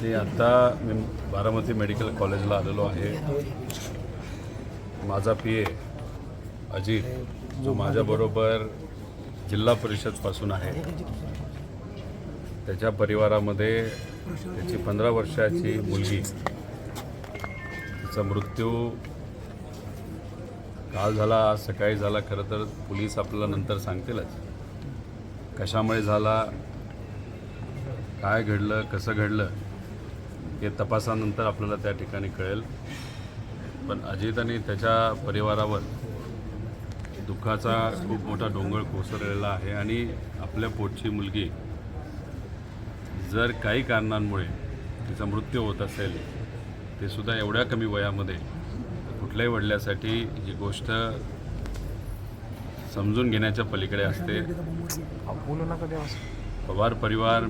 ते आता मी बारामती मेडिकल कॉलेजला आलेलो आहे. माझा PA अजित जो माझ्याबरोबर जिल्हा परिषदपासून आहे, त्याच्या परिवारामध्ये त्याची 15 वर्षाची मुलगी, तिचा मृत्यू काल झाला, आज सकाळी झाला. खरं तर पोलीस आपल्याला नंतर सांगतीलच कशामुळे झाला, काय घडलं, कसं घडलं हे तपासानंतर आपल्याला त्या ठिकाणी कळेल. पण अजित आणि त्याच्या परिवारावर दुःखाचा खूप मोठा डोंगर कोसळलेला आहे आणि आपल्या पोटची मुलगी जर काही कारणांमुळे तिचा मृत्यू होत असेल, ते सुद्धा एवढ्या कमी वयामध्ये, कुठल्याही वडिलांसाठी ही गोष्ट समजून घेण्याच्या पलीकडे असते. पवार परिवार,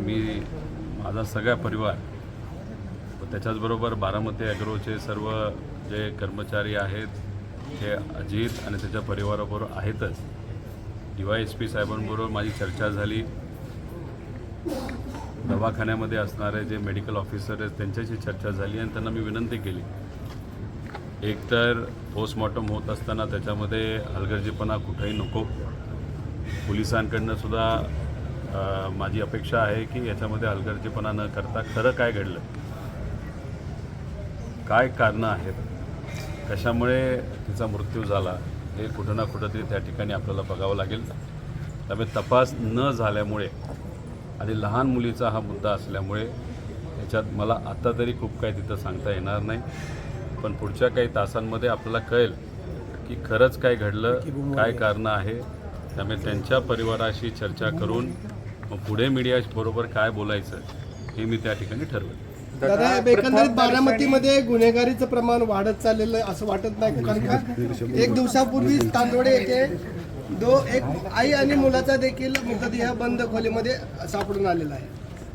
माझा सगळा परिवार व त्याच्याचबरोबर बारामती ॲग्रोचे सर्व जे कर्मचारी आहेत ते अजित आणि त्याच्या परिवाराबरोबर आहेतच. DYSP साहेबांबरोबर माझी चर्चा झाली. दवाखान्यामध्ये असणारे जे मेडिकल ऑफिसर आहेत त्यांच्याशी चर्चा झाली आणि त्यांना मी विनंती केली, एकतर पोस्टमॉर्टम होत असताना त्याच्यामध्ये हलगर्जीपणा कुठेही नको. पोलिसांकडनं सुद्धा माझी अपेक्षा आहे की याच्यामध्ये हलगर्जीपणा न करता खरं काय घडलं, काय कारणं आहेत, कशामुळे तिचा मृत्यू झाला, हे कुठं ना कुठंतरी त्या ठिकाणी आपल्याला बघावं लागेल. त्यामुळे तपास न झाल्यामुळे आणि लहान मुलीचा हा मुद्दा असल्यामुळे याच्यात मला आत्ता तरी खूप काही तिथं सांगता येणार नाही. पण पुढच्या काही तासांमध्ये आपल्याला कळेल की खरंच काय घडलं, काय कारणं आहे. त्यामुळे त्यांच्या परिवाराशी चर्चा करून मग पुढे मीडियाबरोबर काय बोलायचं हे मी त्या ठिकाणी ठरवेल. दादा, एकंदरीत बारामतीमध्ये गुन्हेगारीचं प्रमाण वाढत चाललेलं आहे असं वाटत नाही? कारण का एक दिवसापूर्वी तांदोडे येथे एक आई आणि मुलाचा देखील मृतदेह बंद खोलीमध्ये सापडून आलेला आहे.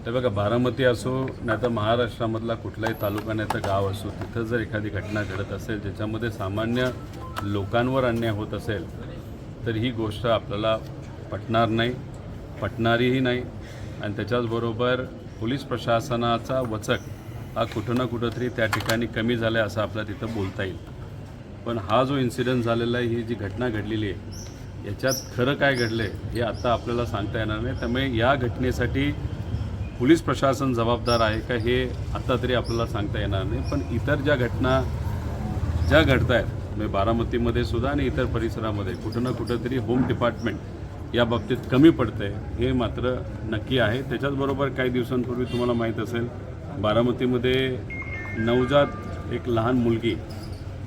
ते बघा, बारामती असो नाही तर महाराष्ट्रामधला कुठलाही तालुका नाही तर गाव असो, तिथं जर एखादी घटना घडत असेल ज्याच्यामध्ये सामान्य लोकांवर अन्याय होत असेल तर ही गोष्ट आपल्याला पटणार नाही, पटणारीही नाही. आणि त्याच्याचबरोबर पोलीस प्रशासनाचा वचक हा कुठं ना कुठंतरी त्या ठिकाणी कमी झाला आहे असं आपल्याला तिथं बोलता येईल. पण हा जो इन्सिडेंट झालेला आहे, ही जी घटना घडलेली आहे, याच्यात खरं काय घडलं आहे हे आत्ता आपल्याला सांगता येणार नाही. त्यामुळे या घटनेसाठी पोलीस प्रशासन जबाबदार आहे का हे आत्ता तरी आपल्याला सांगता येणार नाही. पण इतर ज्या घटना ज्या घडत आहेत म्हणजे बारामतीमध्ये सुद्धा आणि इतर परिसरामध्ये कुठं ना कुठंतरी होम डिपार्टमेंट या बाबतीत कमी पडतं आहे हे मात्र नक्की आहे. त्याच्याचबरोबर काही दिवसांपूर्वी तुम्हाला माहीत असेल, बारामतीमध्ये नवजात एक लहान मुलगी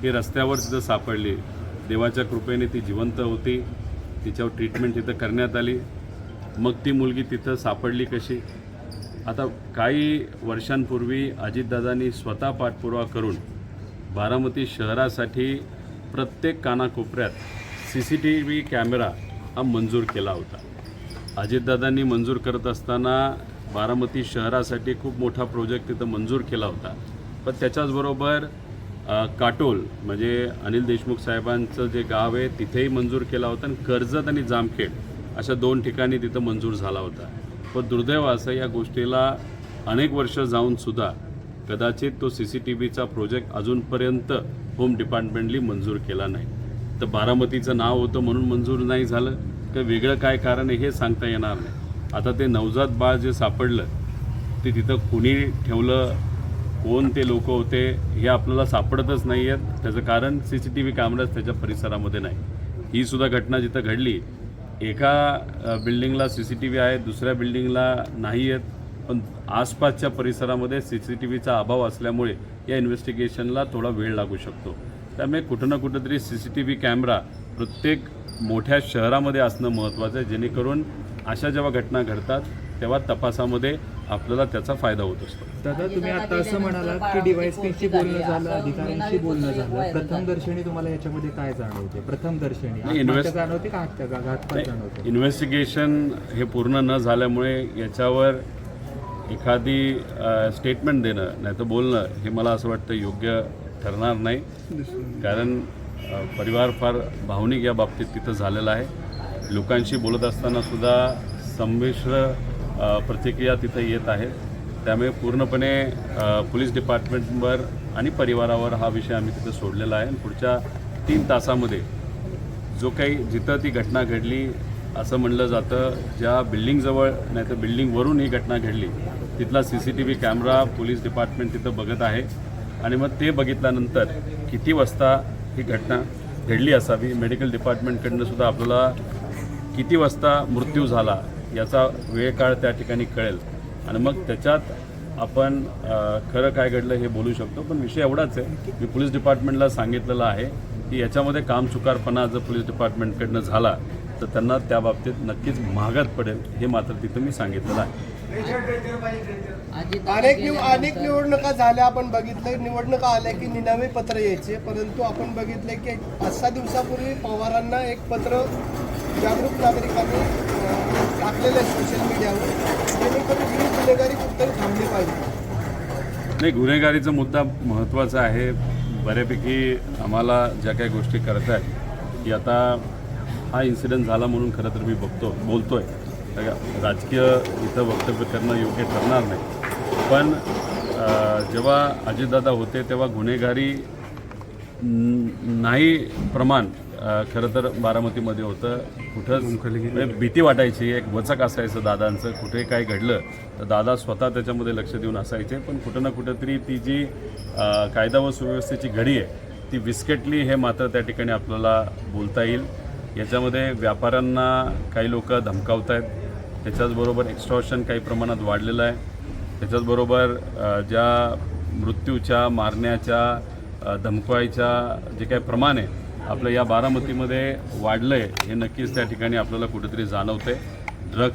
ही रस्त्यावर तिथं सापडली. देवाच्या कृपेने ती जिवंत होती, तिच्यावर ट्रीटमेंट तिथं करण्यात आली. मग ती मुलगी तिथं सापडली कशी? आता काही वर्षांपूर्वी अजितदादांनी स्वतः पाठपुरावा करून बारामती शहरासाठी प्रत्येक कानाकोपऱ्यात CCTV कॅमेरा हा मंजूर केला होता. अजितदादांनी मंजूर करत असताना बारामती शहरासाठी खूप मोठा प्रोजेक्ट तिथं मंजूर केला होता. पण त्याच्याचबरोबर काटोल म्हणजे अनिल देशमुख साहेबांचं जे गाव आहे तिथेही मंजूर केला होता आणि कर्जत आणि जामखेड अशा 2 ठिकाणी तिथं मंजूर झाला होता. पण दुर्दैव असं या गोष्टीला अनेक वर्ष जाऊनसुद्धा कदाचित तो CCTVचा प्रोजेक्ट अजूनपर्यंत होम डिपार्टमेंटली मंजूर केला नाही. तर बारामतीचं नाव होतं म्हणून मंजूर नाही झालं तर वेगळं काय कारण आहे हे सांगता येणार नाही. आता ते नवजात बाळ जे सापडलं ते तिथं कुणी ठेवलं, कोण ते लोक होते हे आपल्याला सापडतच नाही आहेत. त्याचं कारण CCTV कॅमेराज त्याच्या परिसरामध्ये नाही. ही सुद्धा घटना जिथं घडली, एका बिल्डिंगला CCTV आहे, दुसऱ्या बिल्डिंगला नाही आहेत. पण आसपासच्या परिसरामध्ये CCTVचा अभाव असल्यामुळे या इन्व्हेस्टिगेशनला थोडा वेळ लागू शकतो. त्यामुळे कुठं ना कुठंतरी CCTV कॅमेरा प्रत्येक मोठ्या शहरामध्ये असणं महत्त्वाचं आहे, जेणेकरून अशा जेव्हा घटना घडतात तेव्हा तपासामध्ये आपल्याला त्याचा फायदा होत असतो. दादा, तुम्ही आता असं म्हणालात की DYSPशी बोलणं झालं, अधिकाऱ्यांशी बोलणं झालं. प्रथम दर्शनी तुम्हाला याच्यामध्ये काय जाणवते? प्रथम दर्शनी जाणवते का घातपात जाणवते? इन्व्हेस्टिगेशन हे पूर्ण न झाल्यामुळे याच्यावर एखादी स्टेटमेंट देणं नाही तर बोलणं हे मला असं वाटतं योग्य ठरणार नाही. कारण परिवार फार भावनिक या बाबतीत तिथं झालेला आहे. लोकांशी बोलत असताना सुद्धा संमिश्र प्रतिक्रिया तिथं येत आहेत. त्यामुळे पूर्णपणे पोलीस डिपार्टमेंटवर आणि परिवारावर हा विषय आम्ही तिथं सोडलेला आहे. आणि पुढच्या 3 तासामध्ये जो काही जिथं ती घटना घडली असं म्हणलं जातं, ज्या बिल्डिंगजवळ नाही तर बिल्डिंगवरून ही घटना घडली तिथला CCTV कॅमेरा पोलीस डिपार्टमेंट तिथं बघत आहे. आणि मग ते बघितल्यानंतर किती वाजता ही घटना घडली असावी, मेडिकल डिपार्टमेंटकडनं सुद्धा आपल्याला किती वाजता मृत्यू झाला याचा वेळ काळ त्या ठिकाणी कळेल. आणि मग त्याच्यात आपण खरं काय घडलं हे बोलू शकतो. पण विषय एवढाच आहे, मी पोलीस डिपार्टमेंटला सांगितलेलं आहे की याच्यामध्ये कामचुकारपणा जर पोलीस डिपार्टमेंटकडनं झाला तर त्यांना त्या बाबतीत नक्कीच महागात पडेल, हे मात्र तिथं मी सांगितलेलं आहे. अनेक निवडणुका झाल्या, आपण बघितलं निवडणुका आल्या की निनावी पत्र यायचे, परंतु आपण बघितलं की 5-6 दिवसापूर्वी पवारांना एक पत्र जागरूक नागरिकांनी टाकलेलं आहे सोशल मीडियावर, जेणेकरून ही गुन्हेगारी कुठेतरी थांबली पाहिजे. नाही, गुन्हेगारीचा मुद्दा महत्त्वाचा आहे. बऱ्यापैकी आम्हाला ज्या काही गोष्टी करत आहेत की आता हा इन्सिडेंट झाला म्हणून खरं तर मी बोलतोय, राजकीय इथं वक्तव्य करणं योग्य ठरणार नाही. पण जेव्हा अजितदादा होते तेव्हा गुन्हेगारी नाही प्रमाण खरं तर बारामतीमध्ये होतं. कुठंच भीती वाटायची, एक वचक असायचं दादांचं, कुठे काय घडलं तर दादा स्वतः त्याच्यामध्ये लक्ष देऊन असायचे. पण कुठं ना कुठंतरी ती जी कायदा व सुव्यवस्थेची घडी आहे ती विस्कटली, हे मात्र त्या ठिकाणी आपल्याला बोलता येईल. याच्यामध्ये व्यापाऱ्यांना काही लोक धमकावत आहेत, त्याच्याचबरोबर एक्स्टॉर्शन काही प्रमाणात वाढलेलं आहे. त्याच्याचबरोबर ज्या मृत्यूच्या, मारण्याच्या, धमकवायच्या जे काही प्रमाण आहे आपलं या बारामतीमध्ये वाढलं आहे, हे नक्कीच त्या ठिकाणी आपल्याला कुठेतरी जाणवतं आहे.